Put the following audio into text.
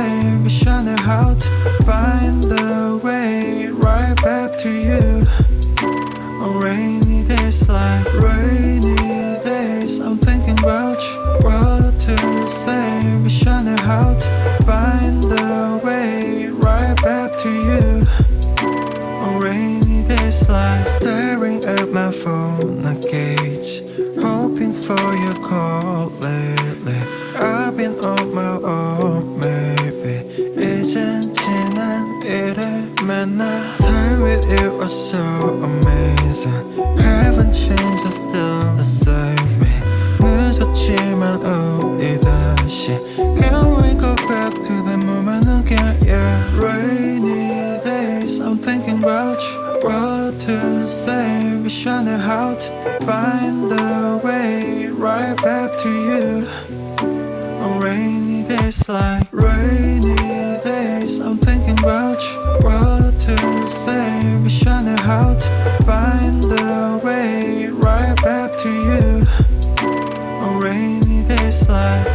say we should know how to find the way right back to you. On rainy days like rainy days, I'm thinking about you. What to say? We should know how to find the way right back to you. On rainy days like staring at my phone, I gauge, hoping for your call lately. I've been on my own, maybe. 이젠 지난 일을 만나. Time with you was so amazing. Haven't changed, I'm still the same me. 늦었지만 우리 다시. Can we go back to the moment again? Yeah, rainy days, I'm thinking about you. What to say? Wish I knew how to find the way right back to you. On rainy days like rainy days, I'm thinking about you. What to say? Wish I knew how to find the way right back to you. On rainy days like